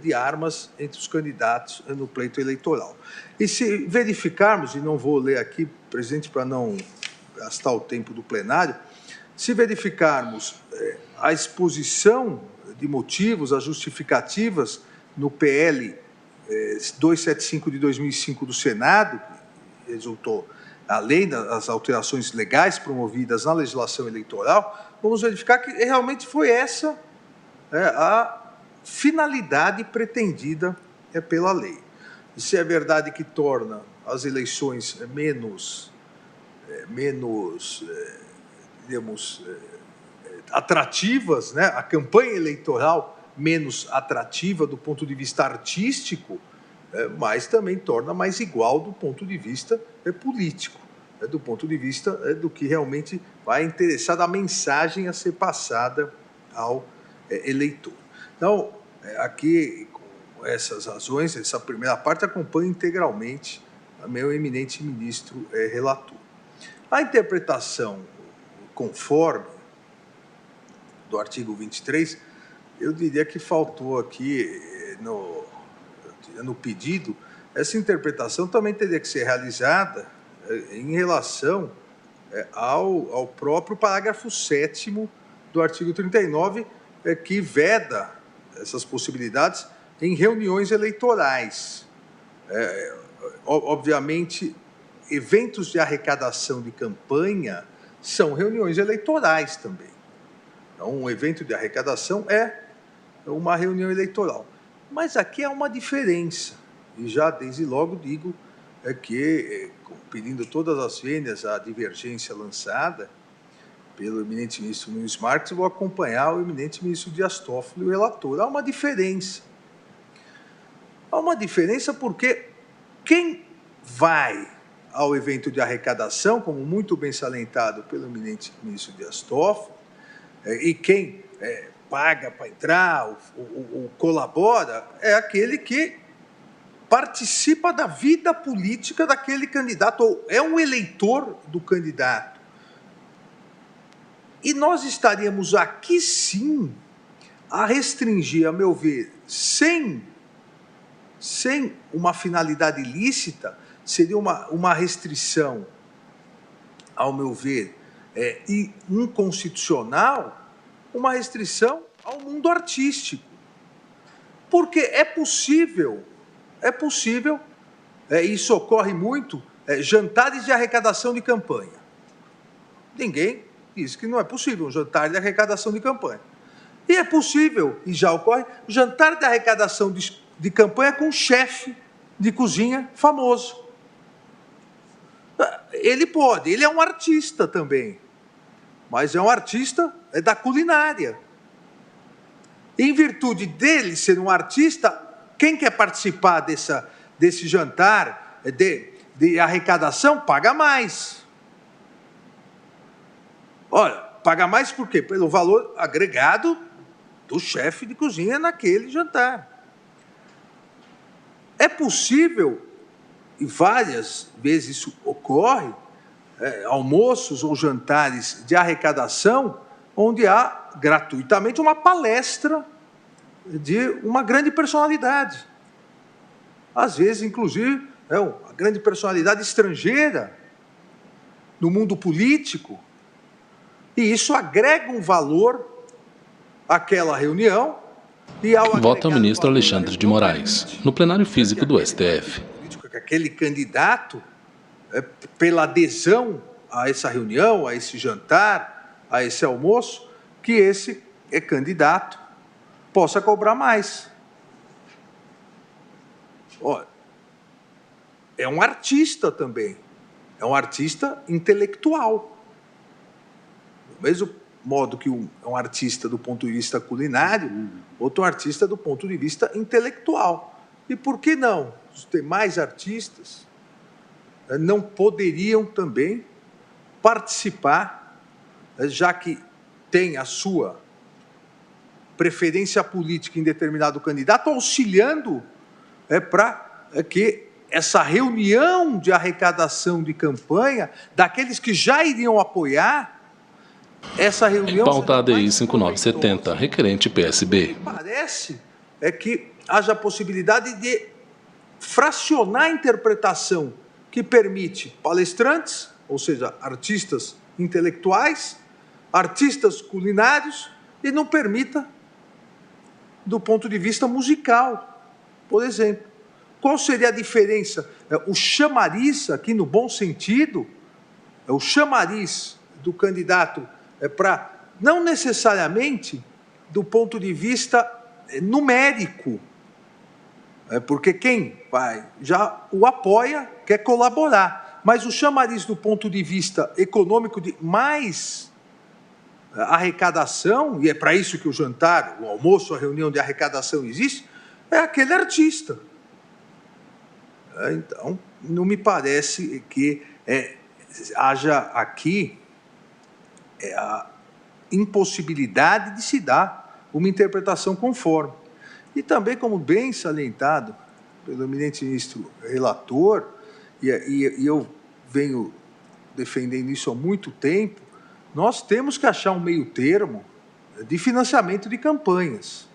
de armas entre os candidatos no pleito eleitoral. E se verificarmos, e não vou ler aqui, presidente, para não gastar o tempo do plenário, se verificarmos a exposição de motivos, as justificativas no PL 275 de 2005 do Senado, que resultou além das alterações legais promovidas na legislação eleitoral, vamos verificar que realmente foi essa a finalidade pretendida pela lei. E se é verdade que torna as eleições menos digamos, atrativas, a campanha eleitoral menos atrativa do ponto de vista artístico, mas também torna mais igual do ponto de vista político, do ponto de vista do que realmente vai interessar da mensagem a ser passada ao eleitor. Então, aqui, essas razões, essa primeira parte, acompanho integralmente o meu eminente ministro relator. A interpretação conforme do artigo 23, eu diria que faltou aqui no pedido. Essa interpretação também teria que ser realizada em relação ao próprio parágrafo 7º do artigo 39, que veda essas possibilidades em reuniões eleitorais. Obviamente, eventos de arrecadação de campanha são reuniões eleitorais também. Então, um evento de arrecadação é uma reunião eleitoral. Mas aqui há uma diferença, e já desde logo digo que, pedindo todas as vênias à divergência lançada pelo eminente ministro Nunes Marques, vou acompanhar o eminente ministro Dias Toffoli, o relator. Há uma diferença. Há uma diferença porque quem vai ao evento de arrecadação, como muito bem salientado pelo eminente ministro Dias Toffoli, e quem paga para entrar ou colabora, é aquele que participa da vida política daquele candidato, ou é um eleitor do candidato. E nós estaríamos aqui, sim, a restringir, a meu ver, sem uma finalidade ilícita, seria uma restrição, ao meu ver, inconstitucional, uma restrição ao mundo artístico. Porque é possível, isso ocorre muito, jantares de arrecadação de campanha. Ninguém diz que não é possível um jantar de arrecadação de campanha. E é possível, e já ocorre, jantar de arrecadação de campanha com um chefe de cozinha famoso. Ele pode, ele é um artista também, mas é um artista da culinária. Em virtude dele ser um artista, quem quer participar desse jantar de arrecadação paga mais. Olha, paga mais por quê? Pelo valor agregado do chefe de cozinha naquele jantar. É possível, e várias vezes isso ocorre, almoços ou jantares de arrecadação, onde há gratuitamente uma palestra de uma grande personalidade. Às vezes, inclusive, uma grande personalidade estrangeira no mundo político. E isso agrega um valor àquela reunião. Vota o ministro Alexandre de Moraes, no plenário físico do STF. Aquele candidato, pela adesão a essa reunião, a esse jantar, a esse almoço, que esse candidato possa cobrar mais. Olha, é um artista também, é um artista intelectual. Do mesmo modo que é um artista do ponto de vista culinário, outro artista do ponto de vista intelectual. E por que não? Os demais artistas não poderiam também participar, já que tem a sua preferência política em determinado candidato, auxiliando para que essa reunião de arrecadação de campanha, daqueles que já iriam apoiar, essa reunião... Pauta ADI 5970, requerente PSB. O que parece que haja a possibilidade de fracionar a interpretação que permite palestrantes, ou seja, artistas intelectuais, artistas culinários, e não permita do ponto de vista musical, por exemplo. Qual seria a diferença? O chamariz, aqui no bom sentido, o chamariz do candidato para, não necessariamente do ponto de vista numérico, porque quem já o apoia, quer colaborar, mas o chamariz do ponto de vista econômico de mais arrecadação, e é para isso que o jantar, o almoço, a reunião de arrecadação existe, é aquele artista. Então, não me parece que haja aqui a impossibilidade de se dar uma interpretação conforme. E também, como bem salientado pelo eminente ministro relator, e eu venho defendendo isso há muito tempo, nós temos que achar um meio termo de financiamento de campanhas.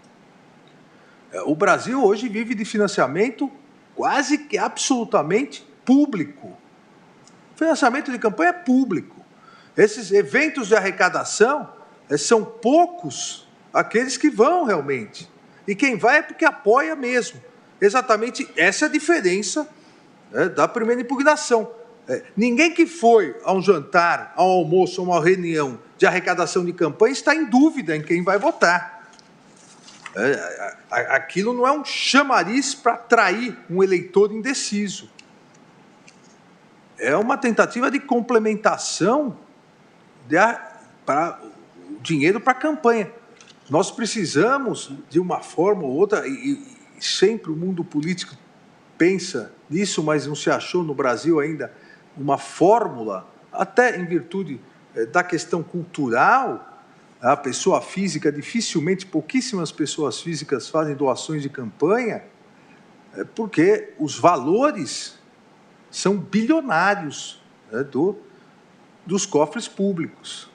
O Brasil hoje vive de financiamento quase que absolutamente público. Financiamento de campanha é público. Esses eventos de arrecadação são poucos aqueles que vão realmente. E quem vai é porque apoia mesmo. Exatamente essa é a diferença da primeira impugnação. Ninguém que foi a um jantar, a um almoço, a uma reunião de arrecadação de campanha está em dúvida em quem vai votar. Aquilo não é um chamariz para atrair um eleitor indeciso. É uma tentativa de complementação para o dinheiro para a campanha. Nós precisamos, de uma forma ou outra, e sempre o mundo político pensa nisso, mas não se achou no Brasil ainda uma fórmula, até em virtude da questão cultural. A pessoa física, dificilmente, pouquíssimas pessoas físicas fazem doações de campanha, porque os valores são bilionários, dos cofres públicos.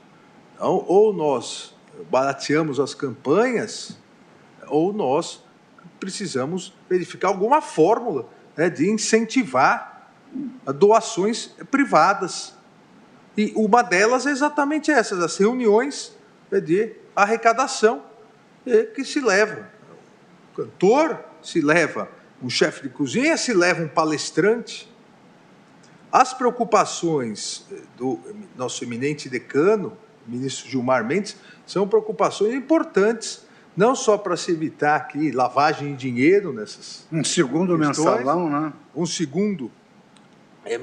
Então, ou nós barateamos as campanhas, ou nós precisamos verificar alguma fórmula de incentivar doações privadas. E uma delas é exatamente essa, as reuniões de arrecadação que se leva. O cantor se leva um chefe de cozinha, se leva um palestrante. As preocupações do nosso eminente decano, o ministro Gilmar Mendes, são preocupações importantes, não só para se evitar aqui lavagem de dinheiro nessas Um segundo questões, mensalão, né? Um segundo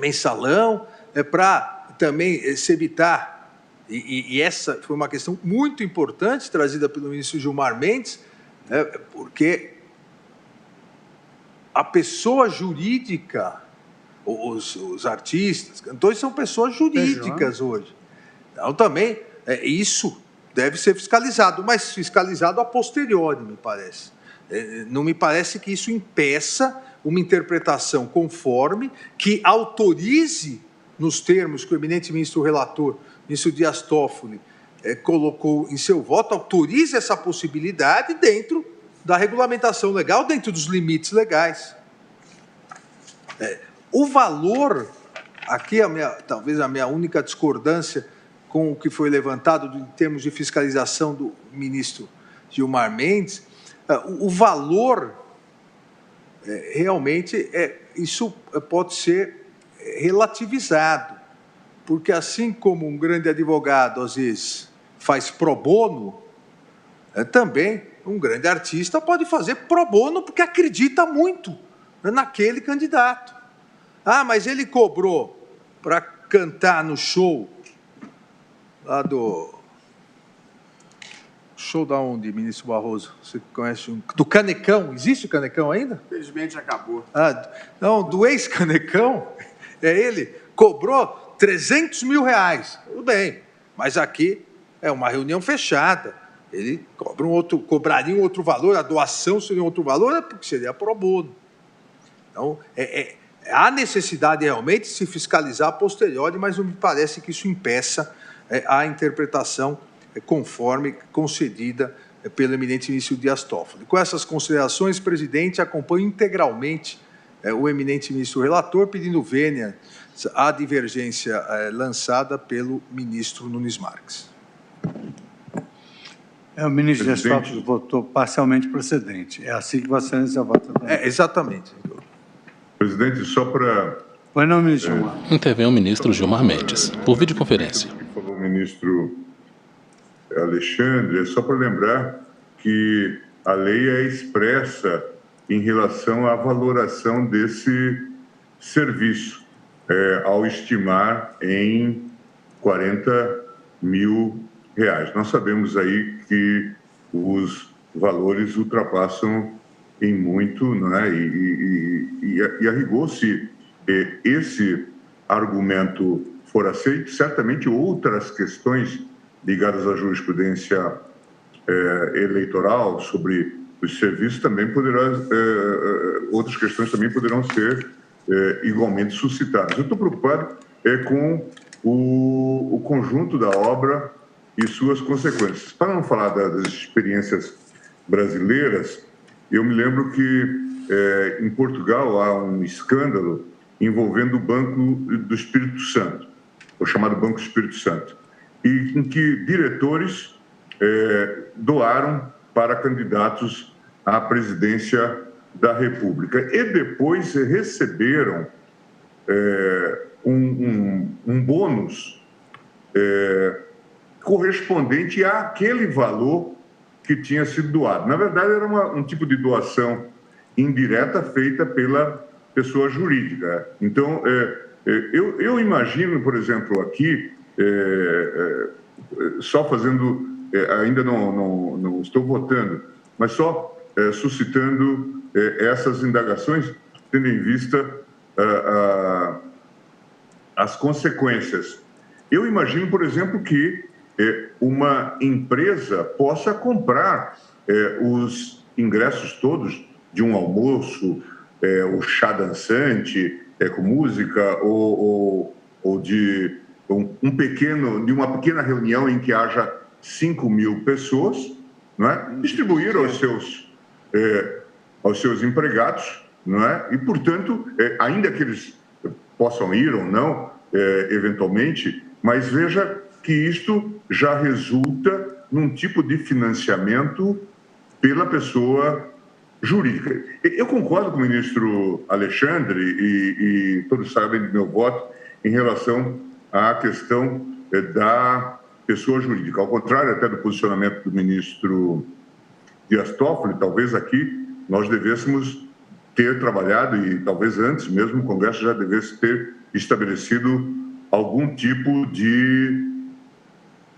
mensalão, para também se evitar, e essa foi uma questão muito importante trazida pelo ministro Gilmar Mendes, porque a pessoa jurídica, os artistas, cantores, são pessoas jurídicas hoje. Então, também, isso deve ser fiscalizado, mas fiscalizado a posteriori, me parece. Não me parece que isso impeça uma interpretação conforme que autorize, nos termos que o eminente ministro relator, ministro Dias Toffoli, colocou em seu voto, autorize essa possibilidade dentro da regulamentação legal, dentro dos limites legais. O valor, aqui talvez a minha única discordância com o que foi levantado em termos de fiscalização do ministro Gilmar Mendes, o valor, realmente, isso pode ser relativizado, porque assim como um grande advogado, às vezes, faz pro bono, também um grande artista pode fazer pro bono porque acredita muito naquele candidato. Ah, mas ele cobrou para cantar no show lá do... Show da onde, ministro Barroso? Você conhece do Canecão? Existe o Canecão ainda? Infelizmente acabou. Não, do ex-Canecão, ele cobrou R$300 mil. Tudo bem, mas aqui é uma reunião fechada. Ele cobraria um outro valor, a doação seria um outro valor, porque seria pro bono. Então, há necessidade realmente de se fiscalizar a posteriori, mas não me parece que isso impeça a interpretação conforme concedida pelo eminente ministro Dias Toffoli. Com essas considerações, presidente, acompanho integralmente o eminente ministro relator, pedindo vênia à divergência lançada pelo ministro Nunes Marques. O ministro Dias Toffoli votou parcialmente procedente. É assim que Vossa Excelência vota também. Exatamente. Presidente, só para... Pois não, ministro Gilmar. Intervém o ministro Gilmar Mendes, por videoconferência. Falou o ministro Alexandre, só para lembrar que a lei é expressa em relação à valoração desse serviço, ao estimar em R$40 mil. Nós sabemos aí que os valores ultrapassam em muito, né? E a rigor, se esse argumento for aceito, certamente outras questões ligadas à jurisprudência eleitoral sobre os serviços também poderão, outras questões também poderão ser igualmente suscitadas. Eu estou preocupado com o conjunto da obra e suas consequências. Para não falar das experiências brasileiras, eu me lembro que em Portugal há um escândalo envolvendo o Banco do Espírito Santo, o chamado Banco do Espírito Santo, e em que diretores doaram para candidatos à presidência da República e depois receberam um bônus correspondente àquele valor que tinha sido doado. Na verdade, era um tipo de doação indireta feita pela pessoa jurídica. Então, eu imagino, por exemplo, aqui, só fazendo, ainda não estou votando, mas só suscitando essas indagações, tendo em vista as consequências. Eu imagino, por exemplo, que uma empresa possa comprar os ingressos todos de um almoço, o chá dançante, com música, ou de de uma pequena reunião em que haja 5.000 pessoas, não é? Distribuir aos seus empregados, não é? E, portanto, ainda que eles possam ir ou não, eventualmente, mas veja que isto já resulta num tipo de financiamento pela pessoa jurídica. Eu concordo com o ministro Alexandre, e todos sabem do meu voto em relação à questão da pessoa jurídica. Ao contrário até do posicionamento do ministro Dias Toffoli, talvez aqui nós devêssemos ter trabalhado, e talvez antes mesmo o Congresso já devesse ter estabelecido algum tipo de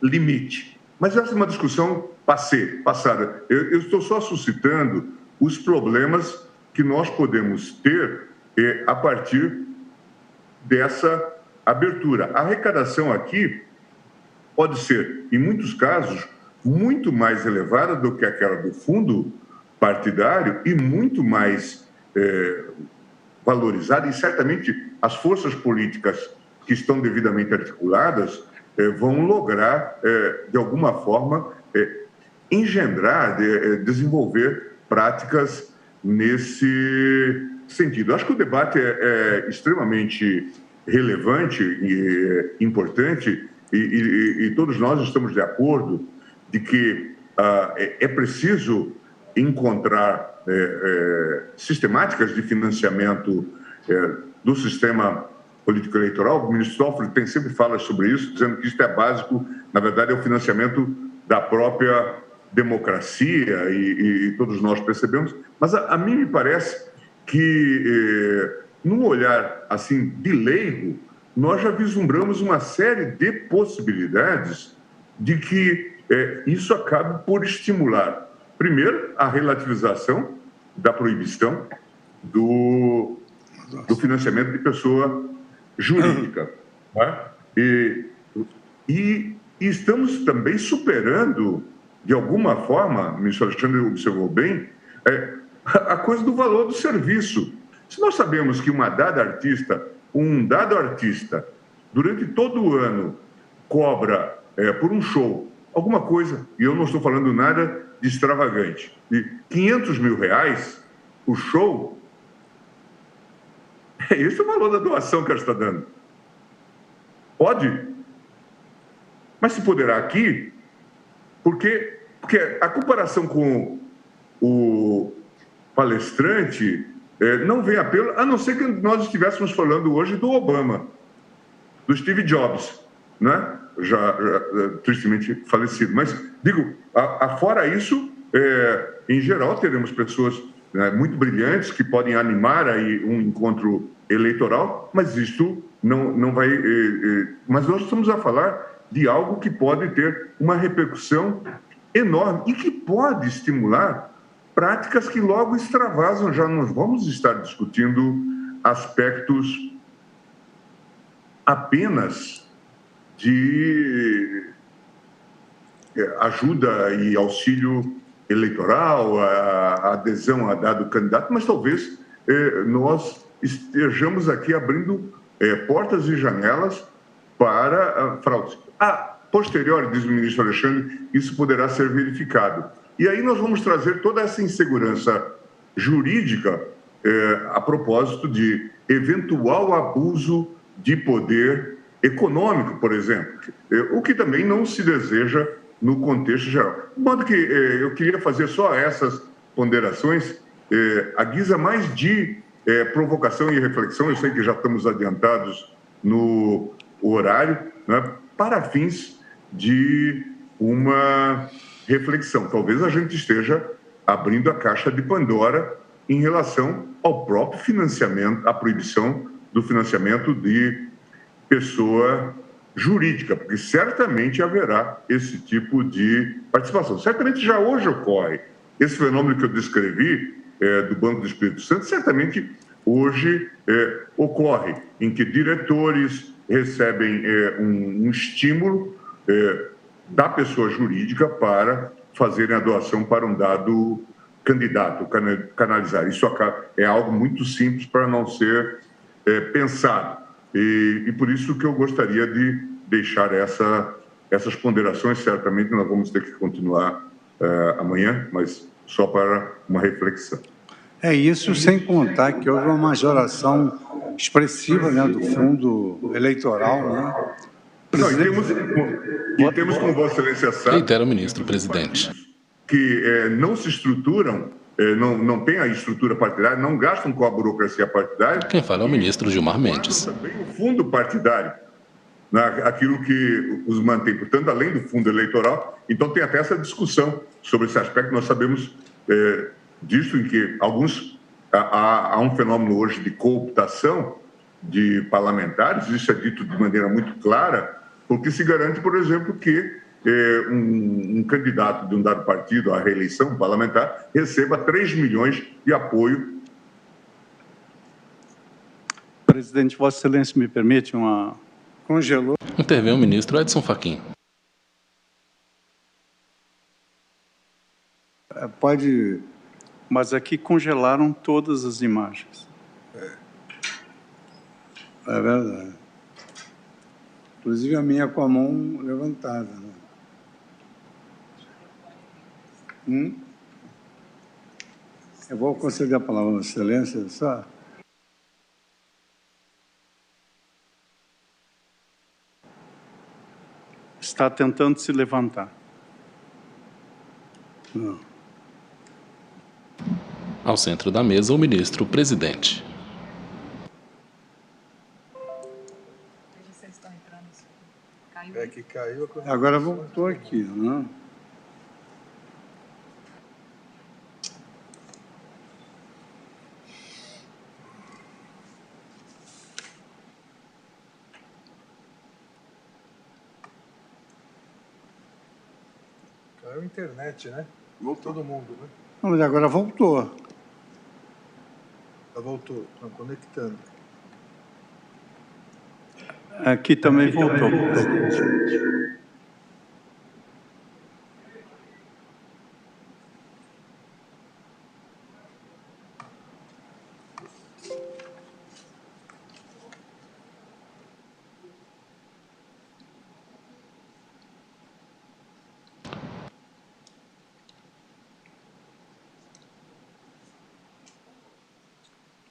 limite. Mas essa é uma discussão passada. Eu estou só suscitando os problemas que nós podemos ter a partir dessa abertura. A arrecadação aqui pode ser, em muitos casos, muito mais elevada do que aquela do fundo partidário e muito mais valorizada, e certamente as forças políticas que estão devidamente articuladas vão lograr, de alguma forma, engendrar, desenvolver práticas nesse sentido. Acho que o debate é extremamente relevante e importante, e todos nós estamos de acordo de que é preciso encontrar sistemáticas de financiamento do sistema político eleitoral. O ministro Toffoli sempre fala sobre isso, dizendo que isso é básico, na verdade é o financiamento da própria democracia, e todos nós percebemos, mas a mim me parece que, num olhar assim de leigo, nós já vislumbramos uma série de possibilidades de que isso acabe por estimular, primeiro, a relativização da proibição do financiamento de pessoa jurídica. Né? E estamos também superando, de alguma forma, o ministro Alexandre observou bem, a coisa do valor do serviço. Se nós sabemos que um dado artista, durante todo o ano, cobra por um show alguma coisa, e eu não estou falando nada de extravagante, de R$500 mil o show, esse é o valor da doação que ela está dando. Pode? Mas se poderá aqui, porque a comparação com o palestrante não vem a pelo, a não ser que nós estivéssemos falando hoje do Obama, do Steve Jobs, né? já tristemente falecido. Mas, digo, afora isso, em geral, teremos pessoas muito brilhantes que podem animar aí um encontro eleitoral, mas isto não vai... mas nós estamos a falar de algo que pode ter uma repercussão enorme e que pode estimular práticas que logo extravasam. Já nós vamos estar discutindo aspectos apenas de ajuda e auxílio eleitoral, a adesão a dado candidato, mas talvez nós estejamos aqui abrindo portas e janelas para fraudes. A posteriori, diz o ministro Alexandre, isso poderá ser verificado. E aí nós vamos trazer toda essa insegurança jurídica a propósito de eventual abuso de poder econômico, por exemplo, o que também não se deseja no contexto geral. De modo que eu queria fazer só essas ponderações, à guisa mais de provocação e reflexão. Eu sei que já estamos adiantados no horário, né, para fins de uma reflexão. Talvez a gente esteja abrindo a caixa de Pandora em relação ao próprio financiamento, à proibição do financiamento de pessoa jurídica, porque certamente haverá esse tipo de participação. Certamente já hoje ocorre. Esse fenômeno que eu descrevi do Banco do Espírito Santo, certamente hoje ocorre, em que diretores recebem um estímulo da pessoa jurídica para fazerem a doação para um dado candidato, canalizar. Isso é algo muito simples para não ser pensado. E por isso que eu gostaria de deixar essas ponderações. Certamente nós vamos ter que continuar amanhã, mas só para uma reflexão. É isso, sem contar que houve uma majoração expressiva, né, do fundo eleitoral, né? Não, e temos, como Vossa Excelência sabe, reitera o ministro presidente, que não se estruturam, não tem a estrutura partidária, não gastam com a burocracia partidária. Quem fala é o ministro Gilmar Mendes. Também o fundo partidário, aquilo que os mantém. Portanto, além do fundo eleitoral, então tem até essa discussão sobre esse aspecto. Nós sabemos disso, em que há um fenômeno hoje de cooptação de parlamentares. Isso é dito de maneira muito clara, porque se garante, por exemplo, que um candidato de um dado partido à reeleição parlamentar receba 3 milhões de apoio. Presidente, Vossa Excelência me permite uma... Congelou. Intervém o ministro Edson Fachin. Pode... Mas aqui congelaram todas as imagens. É verdade. Inclusive a minha com a mão levantada, né? Eu vou conceder a palavra à Vossa Excelência, só. Está tentando se levantar. Não. Ao centro da mesa, o ministro presidente. Que caiu. Agora voltou aqui, né? Caiu a internet, né? Voltou todo mundo, né? Não, mas agora voltou. Já voltou, estão conectando. Aqui também voltou.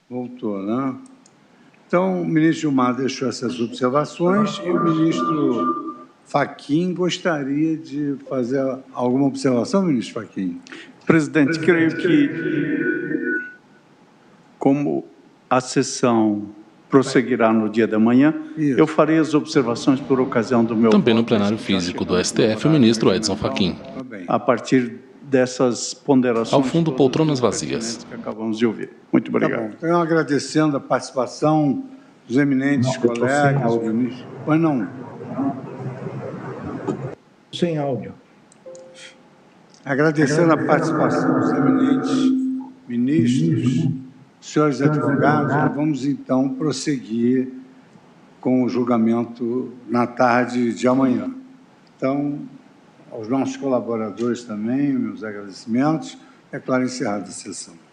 Voltou, né? Então, o ministro Gilmar deixou essas observações e o ministro Fachin gostaria de fazer alguma observação, ministro Fachin? Presidente, creio que, como a sessão prosseguirá no dia da manhã, eu farei as observações por ocasião do meu... Também no plenário físico do STF, o ministro Edson Fachin. A partir dessas ponderações... Ao fundo, poltronas vazias. Que acabamos de ouvir. Muito obrigado. Tá bom. Então, agradecendo a participação dos eminentes colegas, ministros. Pois não. Sem áudio. Agradecendo a participação dos eminentes ministros, senhores advogados, vamos então prosseguir com o julgamento na tarde de amanhã. Então, aos nossos colaboradores também, meus agradecimentos. É claro, encerrada a sessão.